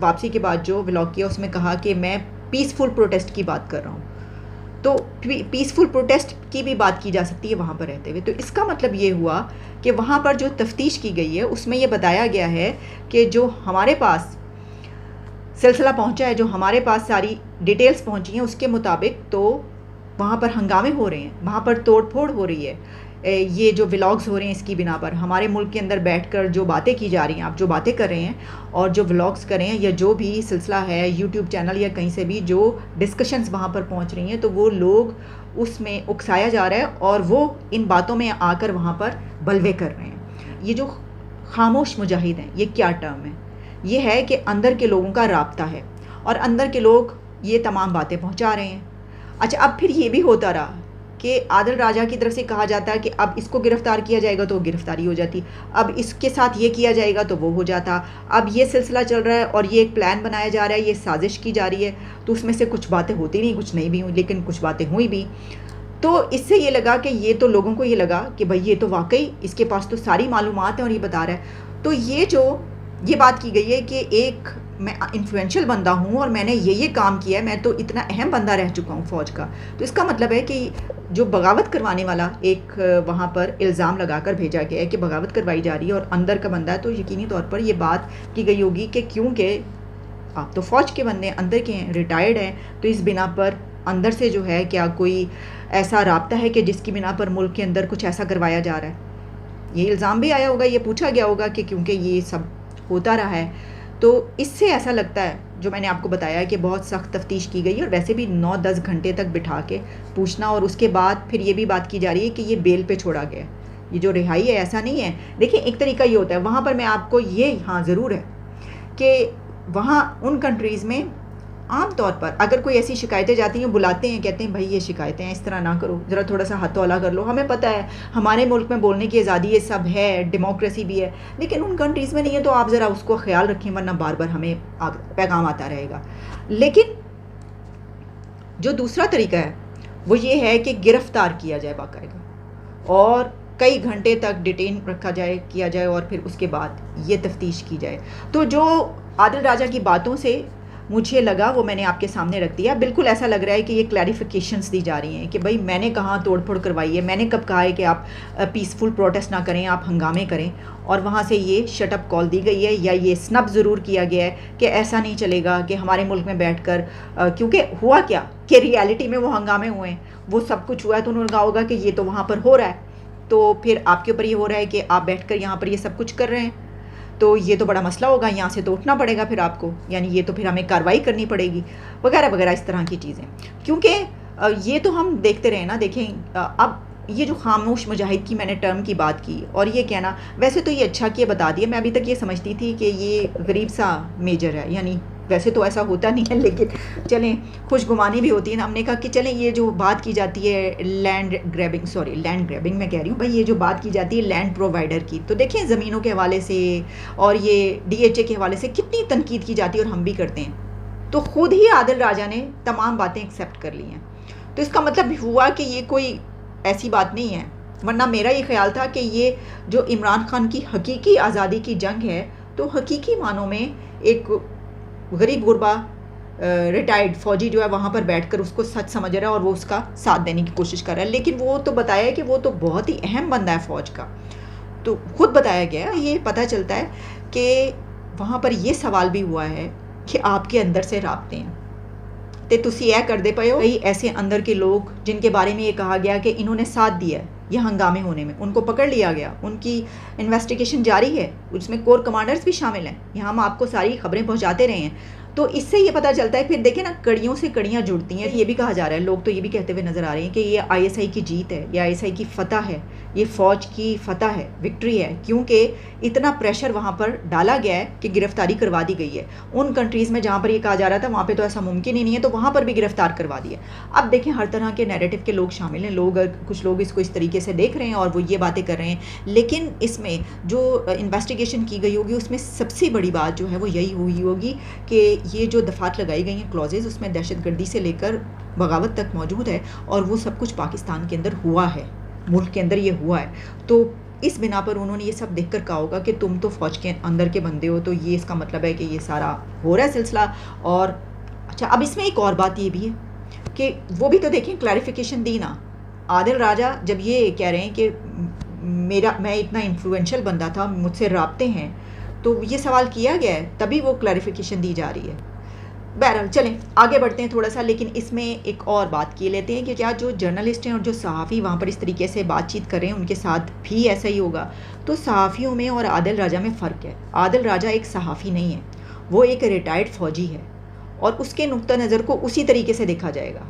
واپسی کے بعد جو ولاگ کیا اس میں کہا کہ میں پیسفل پروٹیسٹ کی بات کر رہا ہوں. تو پیسفل پروٹیسٹ کی بھی بات کی جا سکتی ہے وہاں پر رہتے ہوئے. تو اس کا مطلب یہ ہوا کہ وہاں پر جو تفتیش کی گئی ہے اس میں یہ بتایا گیا ہے کہ جو ہمارے پاس سلسلہ پہنچا ہے, جو ہمارے پاس ساری ڈیٹیلز پہنچی ہیں اس کے مطابق تو وہاں پر ہنگامے ہو رہے ہیں, وہاں پر توڑ پھوڑ ہو رہی ہے. یہ جو ولاگز ہو رہے ہیں اس کی بنا پر ہمارے ملک کے اندر بیٹھ کر جو باتیں کی جا رہی ہیں, آپ جو باتیں کر رہے ہیں اور جو ولاگز کر رہے ہیں یا جو بھی سلسلہ ہے یوٹیوب چینل یا کہیں سے بھی جو ڈسکشنز وہاں پر پہنچ رہی ہیں, تو وہ لوگ اس میں اکسایا جا رہا ہے اور وہ ان باتوں میں آ کر وہاں پر بلوے کر رہے ہیں. یہ جو خاموش مجاہد ہیں, یہ کیا ٹرم ہے؟ یہ ہے کہ اندر کے لوگوں کا رابطہ ہے اور اندر کے لوگ یہ تمام باتیں پہنچا رہے ہیں. اچھا, اب پھر یہ بھی ہوتا رہا کہ عادل راجہ کی طرف سے کہا جاتا ہے کہ اب اس کو گرفتار کیا جائے گا تو گرفتاری ہو جاتی, اب اس کے ساتھ یہ کیا جائے گا تو وہ ہو جاتا. اب یہ سلسلہ چل رہا ہے اور یہ ایک پلان بنایا جا رہا ہے, یہ سازش کی جا رہی ہے, تو اس میں سے کچھ باتیں ہوتی نہیں, کچھ نہیں بھی ہوئی, لیکن کچھ باتیں ہوئی بھی. تو اس سے یہ لگا کہ یہ تو لوگوں کو یہ لگا کہ بھئی یہ تو واقعی اس کے پاس تو ساری معلومات ہیں اور یہ بتا رہا ہے. تو یہ بات کی گئی ہے کہ ایک میں انفلوئنشل بندہ ہوں اور میں نے یہ کام کیا ہے, میں تو اتنا اہم بندہ رہ چکا ہوں فوج کا. تو اس کا مطلب ہے کہ جو بغاوت کروانے والا ایک وہاں پر الزام لگا کر بھیجا گیا ہے کہ بغاوت کروائی جا رہی ہے اور اندر کا بندہ ہے, تو یقینی طور پر یہ بات کی گئی ہوگی کہ کیونکہ آپ تو فوج کے بندے اندر کے ہیں, ریٹائرڈ ہیں, تو اس بنا پر اندر سے جو ہے کیا کوئی ایسا رابطہ ہے کہ جس کی بنا پر ملک کے اندر کچھ ایسا کروایا جا رہا ہے. یہ الزام بھی آیا ہوگا, یہ پوچھا گیا ہوگا کہ کیونکہ یہ سب ہوتا رہا ہے تو اس سے ایسا لگتا ہے, جو میں نے آپ کو بتایا کہ بہت سخت تفتیش کی گئی اور ویسے بھی 9-10 گھنٹے تک بٹھا کے پوچھنا, اور اس کے بعد پھر یہ بھی بات کی جا رہی ہے کہ یہ بیل پہ چھوڑا گیا. یہ جو رہائی ہے ایسا نہیں ہے. دیکھیں ایک طریقہ یہ ہوتا ہے وہاں پر, میں آپ کو یہ ہاں ضرور ہے کہ وہاں ان کنٹریز میں عام طور پر اگر کوئی ایسی شکایتیں جاتی ہیں, بلاتے ہیں, کہتے ہیں بھائی یہ شکایتیں ہیں, اس طرح نہ کرو, ذرا تھوڑا سا ہاتھ والا کر لو. ہمیں پتہ ہے ہمارے ملک میں بولنے کی آزادی یہ سب ہے, ڈیموکریسی بھی ہے, لیکن ان کنٹریز میں نہیں ہے, تو آپ ذرا اس کو خیال رکھیں ورنہ بار بار ہمیں پیغام آتا رہے گا. لیکن جو دوسرا طریقہ ہے وہ یہ ہے کہ گرفتار کیا جائے باقاعدہ اور کئی گھنٹے تک ڈیٹین رکھا جائے, کیا جائے, اور پھر اس کے بعد یہ تفتیش کی جائے. تو جو عادل راجہ کی باتوں سے مجھے لگا وہ میں نے آپ کے سامنے رکھ دیا. بالکل ایسا لگ رہا ہے کہ یہ کلیریفیکیشنز دی جا رہی ہیں کہ بھائی میں نے کہاں توڑ پھوڑ کروائی ہے, میں نے کب کہا ہے کہ آپ پیسفل پروٹیسٹ نہ کریں, آپ ہنگامے کریں, اور وہاں سے یہ شٹ اپ کال دی گئی ہے, یا یہ سنب ضرور کیا گیا ہے کہ ایسا نہیں چلے گا کہ ہمارے ملک میں بیٹھ کر, کیونکہ ہوا کیا کہ ریالٹی میں وہ ہنگامے ہوئے ہیں, وہ سب کچھ ہوا ہے, تو انہوں نے کہا ہوگا کہ یہ تو وہاں پر ہو رہا ہے, تو پھر آپ کے اوپر یہ ہو رہا ہے کہ آپ بیٹھ کر یہاں پر یہ سب کچھ کر رہے ہیں, تو یہ تو بڑا مسئلہ ہوگا, یہاں سے تو اٹھنا پڑے گا پھر آپ کو, یعنی یہ تو پھر ہمیں کارروائی کرنی پڑے گی وغیرہ وغیرہ, اس طرح کی چیزیں. کیونکہ یہ تو ہم دیکھتے رہے نا. دیکھیں اب یہ جو خاموش مجاہد کی میں نے ٹرم کی بات کی, اور یہ کہنا ویسے تو یہ اچھا کیا بتا دیا, میں ابھی تک یہ سمجھتی تھی کہ یہ غریب سا میجر ہے, یعنی ویسے تو ایسا ہوتا نہیں ہے, لیکن چلیں خوش گمانی بھی ہوتی ہے نا. ہم نے کہا کہ چلیں یہ جو بات کی جاتی ہے لینڈ گریبنگ میں کہہ رہی ہوں بھائی, یہ جو بات کی جاتی ہے لینڈ پرووائڈر کی, تو دیکھیں زمینوں کے حوالے سے اور یہ DHA کے حوالے سے کتنی تنقید کی جاتی ہے اور ہم بھی کرتے ہیں. تو خود ہی عادل راجہ نے تمام باتیں ایکسیپٹ کر لی ہیں. تو اس کا مطلب ہوا کہ یہ کوئی ایسی بات نہیں ہے, ورنہ میرا یہ خیال تھا کہ یہ جو عمران خان کی حقیقی آزادی کی جنگ ہے, تو حقیقی معنوں میں ایک غریب غربا ریٹائرڈ فوجی جو ہے وہاں پر بیٹھ کر اس کو سچ سمجھ رہا ہے اور وہ اس کا ساتھ دینے کی کوشش کر رہا ہے. لیکن وہ تو بتایا ہے کہ وہ تو بہت ہی اہم بندہ ہے فوج کا, تو خود بتایا گیا ہے. یہ پتہ چلتا ہے کہ وہاں پر یہ سوال بھی ہوا ہے کہ آپ کے اندر سے رابطے ہیں تے تسی یہ کر دے پے ہو. کئی ایسے اندر کے لوگ جن کے بارے میں یہ کہا گیا کہ انہوں نے ساتھ دیا ہے یہ ہنگامے ہونے میں, ان کو پکڑ لیا گیا, ان کی انویسٹیگیشن جاری ہے, اس میں کور کمانڈرز بھی شامل ہیں. یہاں ہم آپ کو ساری خبریں پہنچاتے رہے ہیں. تو اس سے یہ پتہ چلتا ہے. پھر دیکھیں نا کڑیوں سے کڑیاں جڑتی ہیں. یہ بھی کہا جا رہا ہے, لوگ تو یہ بھی کہتے ہوئے نظر آ رہے ہیں کہ یہ ISI کی جیت ہے, یہ ISI کی فتح ہے, یہ فوج کی فتح ہے, وکٹری ہے, کیونکہ اتنا پریشر وہاں پر ڈالا گیا ہے کہ گرفتاری کروا دی گئی ہے. ان کنٹریز میں جہاں پر یہ کہا جا رہا تھا وہاں پہ تو ایسا ممکن ہی نہیں ہے, تو وہاں پر بھی گرفتار کروا دیا. اب دیکھیں ہر طرح کے نیریٹو کے لوگ شامل ہیں. کچھ لوگ اس کو اس طریقے سے دیکھ رہے ہیں اور وہ یہ باتیں کر رہے ہیں, لیکن اس میں جو انویسٹیگیشن کی گئی ہوگی اس میں سب سے بڑی بات جو ہے وہ یہی ہوئی ہوگی کہ یہ جو دفعات لگائی گئی ہیں کلوزز, اس میں دہشت گردی سے لے کر بغاوت تک موجود ہے, اور وہ سب کچھ پاکستان کے اندر ہوا ہے, ملک کے اندر یہ ہوا ہے. تو اس بنا پر انہوں نے یہ سب دیکھ کر کہا ہوگا کہ تم تو فوج کے اندر کے بندے ہو، تو یہ اس کا مطلب ہے کہ یہ سارا ہو رہا ہے سلسلہ. اور اچھا اب اس میں ایک اور بات یہ بھی ہے کہ وہ بھی تو دیکھیں کلیریفیکیشن دی نا. عادل راجہ جب یہ کہہ رہے ہیں کہ میں اتنا انفلوئنشل بندہ تھا، مجھ سے رابطے ہیں، تو یہ سوال کیا گیا ہے تبھی وہ کلیریفیکیشن دی جا رہی ہے. بہرحال چلیں آگے بڑھتے ہیں تھوڑا سا، لیکن اس میں ایک اور بات کی لیتے ہیں کہ کیا جو جرنلسٹ ہیں اور جو صحافی وہاں پر اس طریقے سے بات چیت کر رہے ہیں ان کے ساتھ بھی ایسا ہی ہوگا. تو صحافیوں میں اور عادل راجہ میں فرق ہے. عادل راجہ ایک صحافی نہیں ہے، وہ ایک ریٹائرڈ فوجی ہے اور اس کے نقطہ نظر کو اسی طریقے سے دیکھا جائے گا.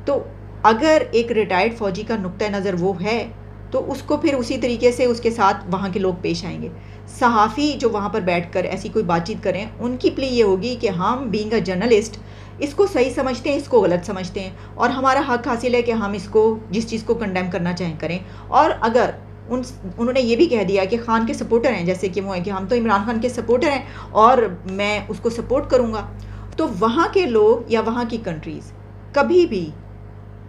تو اگر ایک ریٹائرڈ فوجی کا نقطہ نظر وہ ہے تو اس کو پھر اسی طریقے سے اس کے ساتھ وہاں کے لوگ پیش آئیں گے. صحافی جو وہاں پر بیٹھ کر ایسی کوئی بات چیت کریں ان کی پلی یہ ہوگی کہ ہم بینگ اے جرنلسٹ اس کو صحیح سمجھتے ہیں، اس کو غلط سمجھتے ہیں، اور ہمارا حق حاصل ہے کہ ہم اس کو جس چیز کو کنڈیم کرنا چاہیں کریں. اور اگر انہوں نے یہ بھی کہہ دیا کہ خان کے سپورٹر ہیں، جیسے کہ وہ ہیں کہ ہم تو عمران خان کے سپورٹر ہیں اور میں اس کو سپورٹ کروں گا، تو وہاں کے لوگ یا وہاں کی کنٹریز کبھی بھی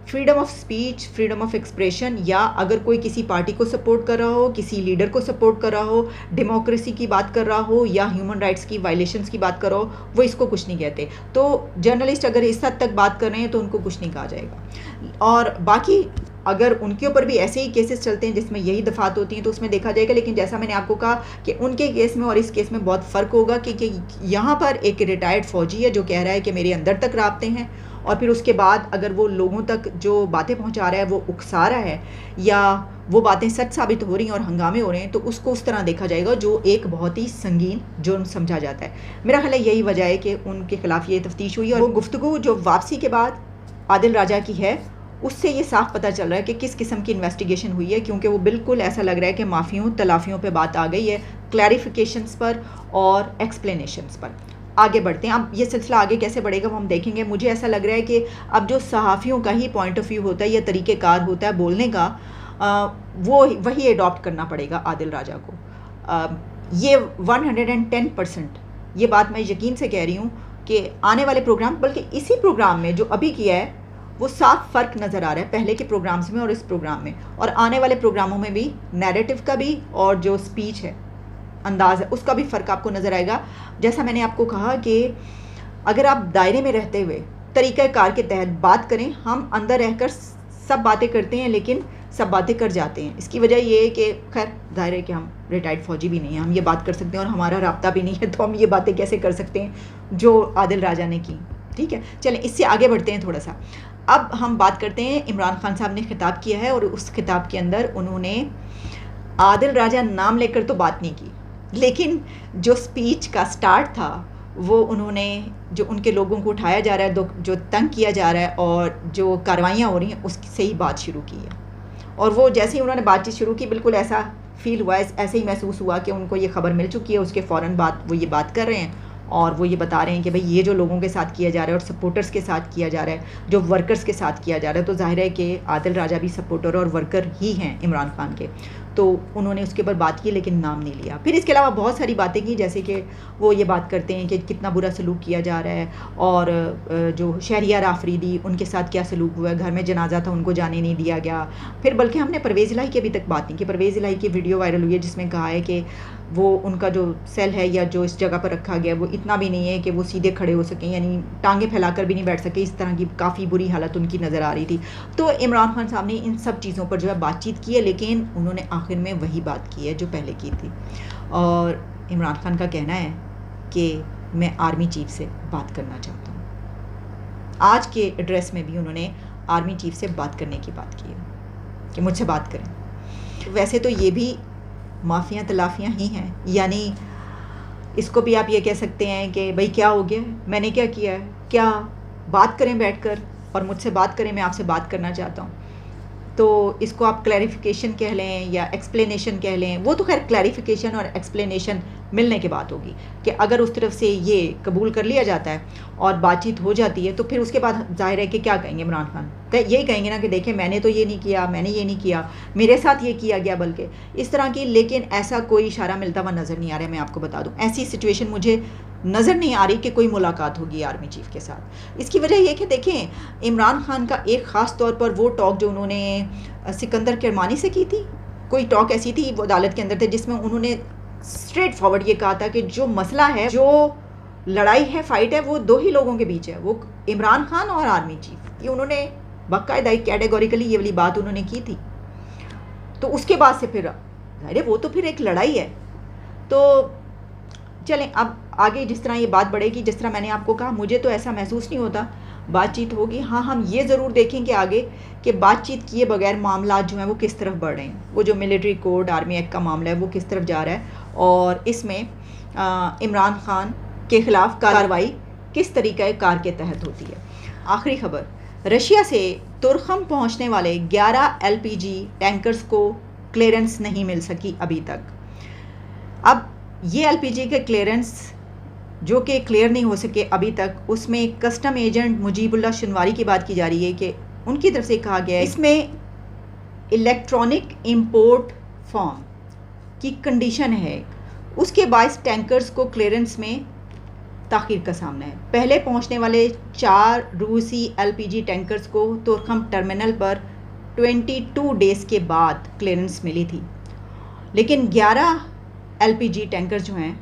freedom of speech, freedom of expression, یا اگر کوئی کسی پارٹی کو سپورٹ کر رہا ہو، کسی لیڈر کو سپورٹ کر رہا ہو، ڈیموکریسی کی بات کر رہا ہو یا ہیومن رائٹس کی وائلیشنز کی بات کر رہا ہو، وہ اس کو کچھ نہیں کہتے. تو جرنلسٹ اگر اس حد تک بات کر رہے ہیں تو ان کو کچھ نہیں کہا جائے گا. اور باقی اگر ان کے اوپر بھی ایسے ہی کیسز چلتے ہیں جس میں یہی دفعات ہوتی ہیں تو اس میں دیکھا جائے گا. لیکن جیسا میں نے آپ کو کہا کہ ان کے کیس میں اور اس کیس میں بہت فرق ہوگا کہ یہاں پر ایک ریٹائرڈ فوجی ہے جو کہہ رہا ہے کہ میرے اندر تک رابطے ہیں، اور پھر اس کے بعد اگر وہ لوگوں تک جو باتیں پہنچا رہا ہے وہ اکسا رہا ہے یا وہ باتیں سچ ثابت ہو رہی ہیں اور ہنگامے ہو رہے ہیں، تو اس کو اس طرح دیکھا جائے گا جو ایک بہت ہی سنگین جرم سمجھا جاتا ہے. میرا خیال ہے یہی وجہ ہے کہ ان کے خلاف یہ تفتیش ہوئی. اور وہ گفتگو جو واپسی کے بعد عادل راجہ کی ہے اس سے یہ صاف پتہ چل رہا ہے کہ کس قسم کی انویسٹیگیشن ہوئی ہے، کیونکہ وہ بالکل ایسا لگ رہا ہے کہ معافیوں تلافیوں پہ بات آ گئی ہے، کلیریفیکیشنز پر اور ایکسپلینیشنز پر. آگے بڑھتے ہیں. اب یہ سلسلہ آگے کیسے بڑھے گا وہ ہم دیکھیں گے. مجھے ایسا لگ رہا ہے کہ اب جو صحافیوں کا ہی پوائنٹ آف ویو ہوتا ہے یا طریقہ کار ہوتا ہے بولنے کا، وہی ایڈاپٹ کرنا پڑے گا عادل راجہ کو. یہ 110% یہ بات میں یقین سے کہہ رہی ہوں کہ آنے والے پروگرام، بلکہ اسی پروگرام میں جو ابھی کیا ہے وہ صاف فرق نظر آ رہا ہے پہلے کے پروگرامز میں اور اس پروگرام میں، اور آنے والے پروگراموں میں بھی نیریٹو کا بھی اور جو سپیچ ہے انداز ہے اس کا بھی فرق آپ کو نظر آئے گا. جیسا میں نے آپ کو کہا کہ اگر آپ دائرے میں رہتے ہوئے طریقہ کار کے تحت بات کریں، ہم اندر رہ کر سب باتیں کرتے ہیں لیکن سب باتیں کر جاتے ہیں. اس کی وجہ یہ ہے کہ خیر ظاہر ہے کہ ہم ریٹائرڈ فوجی بھی نہیں ہیں، ہم یہ بات کر سکتے ہیں اور ہمارا رابطہ بھی نہیں ہے، تو ہم یہ باتیں کیسے کر سکتے ہیں جو عادل راجہ نے کی. ٹھیک ہے، چلیں اس سے آگے بڑھتے ہیں تھوڑا سا. اب ہم بات کرتے ہیں عمران خان صاحب نے خطاب کیا ہے اور اس خطاب کے اندر انہوں نے عادل راجہ نام لے کر تو بات نہیں کی، لیکن جو سپیچ کا سٹارٹ تھا وہ انہوں نے جو ان کے لوگوں کو اٹھایا جا رہا ہے، جو تنگ کیا جا رہا ہے اور جو کاروائیاں ہو رہی ہیں اس سے ہی بات شروع کی ہے. اور وہ جیسے ہی انہوں نے بات چیت شروع کی بالکل ایسا فیل ہوا، ایسے ہی محسوس ہوا کہ ان کو یہ خبر مل چکی ہے. اس کے فوراً بعد وہ یہ بات کر رہے ہیں اور وہ یہ بتا رہے ہیں کہ بھئی یہ جو لوگوں کے ساتھ کیا جا رہا ہے اور سپورٹرز کے ساتھ کیا جا رہا ہے، جو ورکرز کے ساتھ کیا جا رہا ہے، تو ظاہر ہے کہ عادل راجہ بھی سپورٹر اور ورکر ہی ہیں عمران خان کے. تو انہوں نے اس کے اوپر بات کی لیکن نام نہیں لیا. پھر اس کے علاوہ بہت ساری باتیں کی، جیسے کہ وہ یہ بات کرتے ہیں کہ کتنا برا سلوک کیا جا رہا ہے اور جو شہریار آفریدی ان کے ساتھ کیا سلوک ہوا ہے، گھر میں جنازہ تھا ان کو جانے نہیں دیا گیا. پھر بلکہ ہم نے پرویز الہی کی ابھی تک بات نہیں کی. پرویز الہی کی ویڈیو وائرل ہوئی ہے جس میں کہا ہے کہ وہ ان کا جو سیل ہے یا جو اس جگہ پر رکھا گیا وہ اتنا بھی نہیں ہے کہ وہ سیدھے کھڑے ہو سکیں، یعنی ٹانگیں پھیلا کر بھی نہیں بیٹھ سکے. اس طرح کی کافی بری حالت ان کی نظر آ رہی تھی. تو عمران خان صاحب نے ان سب چیزوں پر جو ہے بات چیت کی ہے، لیکن انہوں نے آخر میں وہی بات کی ہے جو پہلے کی تھی. اور عمران خان کا کہنا ہے کہ میں آرمی چیف سے بات کرنا چاہتا ہوں. آج کے ایڈریس میں بھی انہوں نے آرمی چیف سے بات کرنے کی بات کی ہے کہ مجھ سے بات کریں. ویسے تو یہ بھی معافیاں تلافیاں ہی ہیں، یعنی اس کو بھی آپ یہ کہہ سکتے ہیں کہ بھئی کیا ہو گیا، میں نے کیا کیا ہے، کیا بات کریں بیٹھ کر اور مجھ سے بات کریں، میں آپ سے بات کرنا چاہتا ہوں. تو اس کو آپ کلیریفیکیشن کہہ لیں یا ایکسپلینیشن کہہ لیں. وہ تو خیر کلیریفیکیشن اور ایکسپلینیشن ملنے کے بعد ہوگی کہ اگر اس طرف سے یہ قبول کر لیا جاتا ہے اور بات چیت ہو جاتی ہے تو پھر اس کے بعد ظاہر ہے کہ کیا کہیں گے عمران خان، یہی کہیں گے نا کہ دیکھیں میں نے تو یہ نہیں کیا، میں نے یہ نہیں کیا، میرے ساتھ یہ کیا گیا، بلکہ اس طرح کی. لیکن ایسا کوئی اشارہ ملتا ہوا نظر نہیں آ رہا ہے. میں آپ کو بتا دوں ایسی سچویشن مجھے نظر نہیں آ رہی کہ کوئی ملاقات ہوگی آرمی چیف کے ساتھ. اس کی وجہ یہ کہ دیکھیں عمران خان کا ایک خاص طور پر وہ ٹاک جو انہوں نے سکندر کرمانی سے کی تھی، کوئی ٹاک ایسی تھی وہ عدالت کے اندر تھے جس میں انہوں نے اسٹریٹ فارورڈ یہ کہا تھا کہ جو مسئلہ ہے، جو لڑائی ہے، فائٹ ہے، وہ دو ہی لوگوں کے بیچ ہے، وہ عمران خان اور آرمی چیف. یہ انہوں نے باقاعدہ کیٹیگوریکلی یہ والی بات انہوں نے کی تھی. تو اس کے بعد سے پھر ارے وہ تو پھر ایک لڑائی ہے. تو چلیں اب آگے جس طرح یہ بات بڑھے گی، جس طرح میں نے آپ کو کہا، مجھے تو ایسا محسوس نہیں ہوتا بات چیت ہوگی. ہاں ہم یہ ضرور دیکھیں کہ آگے کہ بات چیت کیے بغیر معاملات جو ہیں وہ کس طرف بڑھ رہے ہیں. وہ جو ملٹری کوڈ آرمی ایکٹ کا معاملہ ہے وہ کس طرف جا رہا ہے، اور اس میں عمران خان کے خلاف کارروائی کس طریقہ کار کے تحت ہوتی ہے. آخری خبر، رشیا سے ترخم پہنچنے والے 11 LPG ٹینکرز کو کلیئرنس نہیں مل سکی ابھی تک. اب یہ LPG کے کلیئرنس جو کہ کلیئر نہیں ہو سکے ابھی تک، اس میں کسٹم ایجنٹ مجیب اللہ شنواری کی بات کی جا رہی ہے کہ ان کی طرف سے کہا گیا ہے اس میں الیکٹرانک امپورٹ فارم کی کنڈیشن ہے، اس کے باعث ٹینکرز کو کلیئرنس میں تاخیر کا سامنا ہے. پہلے پہنچنے والے 4 روسی LPG ٹینکرز کو تورخم ٹرمینل پر 22 ڈیز کے بعد کلیئرنس ملی تھی، لیکن 11 LPG ٹینکر جو ہیں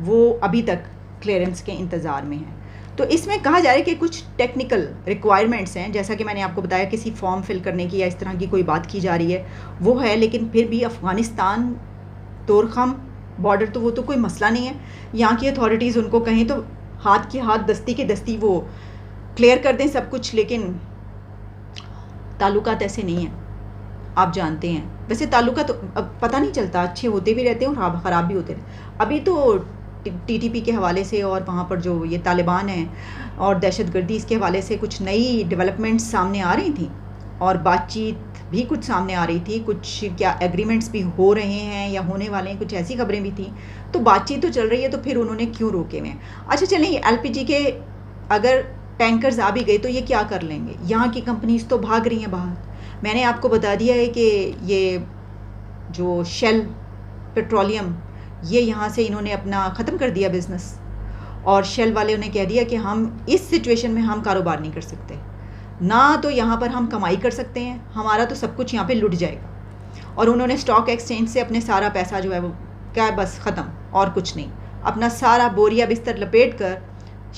وہ ابھی تک کلیئرنس کے انتظار میں ہیں. تو اس میں کہا جا رہا ہے کہ کچھ ٹیکنیکل ریکوائرمنٹس ہیں، جیسا کہ میں نے آپ کو بتایا کسی فارم فل کرنے کی یا اس طرح کی کوئی بات کی جا رہی ہے وہ ہے، لیکن پھر بھی افغانستان تورخم بارڈر تو وہ تو کوئی مسئلہ نہیں ہے. یہاں کی اتھارٹیز ان کو کہیں تو ہاتھ کی ہاتھ، دستی کی دستی وہ کلیئر کر دیں سب کچھ، لیکن تعلقات ایسے نہیں ہیں، آپ جانتے ہیں. ویسے تعلقات پتہ نہیں چلتا، اچھے ہوتے بھی رہتے ہیں اور خراب بھی ہوتے رہتے. ابھی تو TTP کے حوالے سے اور وہاں پر جو یہ طالبان ہیں اور دہشت گردی، اس کے حوالے سے کچھ نئی ڈیولپمنٹس سامنے آ رہی تھیں اور بات چیت بھی کچھ سامنے آ رہی تھی، کچھ کیا ایگریمنٹس بھی ہو رہے ہیں یا ہونے والے ہیں، کچھ ایسی خبریں بھی تھیں. تو بات چیت تو چل رہی ہے، تو پھر انہوں نے کیوں روکے ہوئے ہیں؟ اچھا چلیں، یہ LPG کے اگر ٹینکرز آ بھی گئے تو یہ کیا کر لیں گے؟ یہاں کی کمپنیز تو بھاگ رہی ہیں باہر. میں نے آپ کو بتا دیا ہے کہ یہ جو شیل پیٹرولیم، یہ یہاں سے انہوں نے اپنا ختم کر دیا بزنس، اور شیل والے نے کہہ دیا کہ ہم اس سچویشن میں ہم کاروبار نہیں کر سکتے، نہ تو یہاں پر ہم کمائی کر سکتے ہیں، ہمارا تو سب کچھ یہاں پہ لٹ جائے گا. اور انہوں نے اسٹاک ایکسچینج سے اپنے سارا پیسہ جو ہے وہ کیا بس ختم، اور کچھ نہیں. اپنا سارا بوریا بستر لپیٹ کر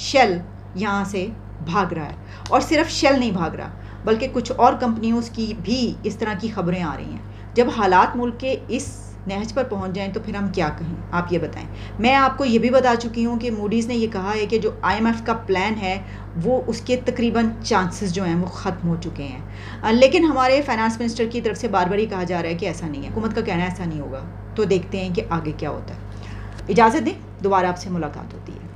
شیل یہاں سے بھاگ رہا ہے. اور صرف شیل نہیں بھاگ رہا بلکہ کچھ اور کمپنیوں کی بھی اس طرح کی خبریں آ رہی ہیں. جب حالات ملک کے اس نہج پر پہنچ جائیں تو پھر ہم کیا کہیں، آپ یہ بتائیں. میں آپ کو یہ بھی بتا چکی ہوں کہ موڈیز نے یہ کہا ہے کہ جو IMF کا پلان ہے وہ اس کے تقریباً چانسز جو ہیں وہ ختم ہو چکے ہیں. لیکن ہمارے فائنانس منسٹر کی طرف سے بار بار ہی کہا جا رہا ہے کہ ایسا نہیں ہے، حکومت کا کہنا ایسا نہیں ہوگا. تو دیکھتے ہیں کہ آگے کیا ہوتا ہے. اجازت دیں، دوبارہ آپ سے ملاقات ہوتی ہے.